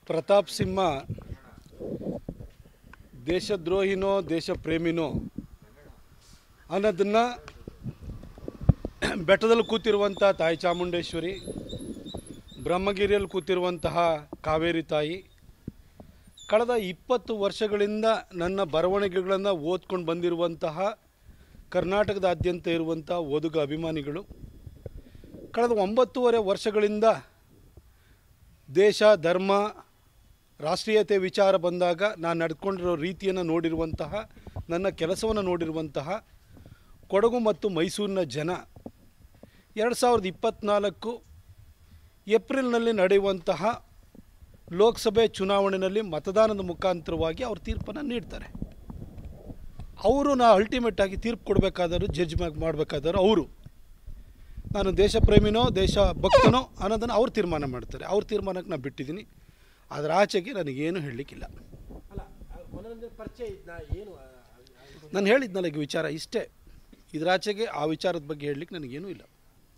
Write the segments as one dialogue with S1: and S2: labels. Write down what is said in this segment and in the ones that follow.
S1: ಪ್ರತಾಪ್ ಸಿಂಹ ದೇಶದ್ರೋಹಿನೋ ದೇಶ ಪ್ರೇಮಿನೋ ಅನ್ನೋದನ್ನು ಬೆಟ್ಟದಲ್ಲಿ ಕೂತಿರುವಂಥ ತಾಯಿ ಚಾಮುಂಡೇಶ್ವರಿ, ಬ್ರಹ್ಮಗಿರಿಯಲ್ಲಿ ಕೂತಿರುವಂತಹ ಕಾವೇರಿ ತಾಯಿ ಕಳೆದ 20 ವರ್ಷಗಳಿಂದ ನನ್ನ ಬರವಣಿಗೆಗಳನ್ನು ಓದ್ಕೊಂಡು ಬಂದಿರುವಂತಹ ಕರ್ನಾಟಕದಾದ್ಯಂತ ಇರುವಂಥ ಓದುಗ ಅಭಿಮಾನಿಗಳು ಕಳೆದ 9.5 ವರ್ಷಗಳಿಂದ ದೇಶ ಧರ್ಮ ರಾಷ್ಟ್ರೀಯತೆ ವಿಚಾರ ಬಂದಾಗ ನಾನು ನಡ್ಕೊಂಡಿರೋ ರೀತಿಯನ್ನು ನೋಡಿರುವಂತಹ, ನನ್ನ ಕೆಲಸವನ್ನು ನೋಡಿರುವಂತಹ ಕೊಡಗು ಮತ್ತು ಮೈಸೂರಿನ ಜನ 2024 ಏಪ್ರಿಲ್ನಲ್ಲಿ ನಡೆಯುವಂತಹ ಲೋಕಸಭೆ ಚುನಾವಣೆಯಲ್ಲಿ ಮತದಾನದ ಮುಖಾಂತರವಾಗಿ ಅವ್ರ ತೀರ್ಪನ್ನು ನೀಡ್ತಾರೆ. ಅವರು ಅಲ್ಟಿಮೇಟಾಗಿ ತೀರ್ಪು ಕೊಡಬೇಕಾದರೂ, ಜಡ್ಜ್ ಮಾಡಬೇಕಾದರೂ ಅವರು, ನಾನು ದೇಶ ಪ್ರೇಮಿನೋ ದೇಶ ಭಕ್ತನೋ ಅನ್ನೋದನ್ನು ಅವ್ರು ತೀರ್ಮಾನ ಮಾಡ್ತಾರೆ. ಅವ್ರ ತೀರ್ಮಾನಕ್ಕೆ ನಾನು ಬಿಟ್ಟಿದ್ದೀನಿ. ಅದರ ಆಚೆಗೆ ನನಗೇನು ಹೇಳಲಿಕ್ಕಿಲ್ಲ. ನಾನು ಹೇಳಿದ್ನಲ್ಲ ಈಗ ವಿಚಾರ ಇಷ್ಟೇ. ಇದರಾಚೆಗೆ ಆ ವಿಚಾರದ ಬಗ್ಗೆ ಹೇಳಲಿಕ್ಕೆ ನನಗೇನೂ ಇಲ್ಲ.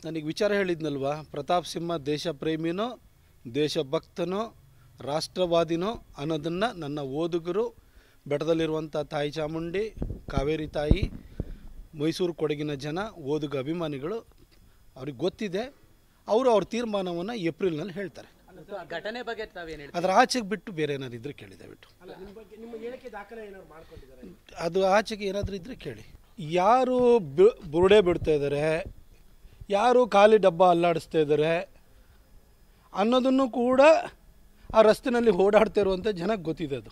S1: ನನಗೆ ವಿಚಾರ ಹೇಳಿದ್ನಲ್ವಾ, ಪ್ರತಾಪ್ ಸಿಂಹ ದೇಶ ಪ್ರೇಮಿನೋ ದೇಶಭಕ್ತನೋ ರಾಷ್ಟ್ರವಾದಿನೋ ಅನ್ನೋದನ್ನು ನನ್ನ ಓದುಗರು, ಬೆಟ್ಟದಲ್ಲಿರುವಂಥ ತಾಯಿ ಚಾಮುಂಡಿ, ಕಾವೇರಿ ತಾಯಿ, ಮೈಸೂರು ಕೊಡಗಿನ ಜನ, ಓದುಗ ಅಭಿಮಾನಿಗಳು ಅವ್ರಿಗೆ ಗೊತ್ತಿದೆ. ಅವರು ಅವ್ರ ತೀರ್ಮಾನವನ್ನು ಏಪ್ರಿಲ್ನಲ್ಲಿ ಹೇಳ್ತಾರೆ.
S2: ಘಟನೆ ಬಗ್ಗೆ
S1: ಅದರ ಆಚೆಗೆ ಬಿಟ್ಟು ಬೇರೆ ಏನಾದ್ರು ಇದ್ರೆ ಕೇಳಿ ದಯವಿಟ್ಟು. ಅದು ಆಚೆಗೆ ಏನಾದರೂ ಇದ್ದರೆ ಕೇಳಿ. ಯಾರು ಬುರುಡೆ ಬಿಡ್ತಾ ಇದ್ದಾರೆ, ಯಾರು ಖಾಲಿ ಡಬ್ಬ ಅಲ್ಲಾಡಿಸ್ತಾ ಇದ್ದಾರೆ ಅನ್ನೋದನ್ನು ಕೂಡ ಆ ರಸ್ತೆಯಲ್ಲಿ ಓಡಾಡ್ತಾ ಇರುವಂಥ ಜನಕ್ಕೆ ಗೊತ್ತಿದೆ. ಅದು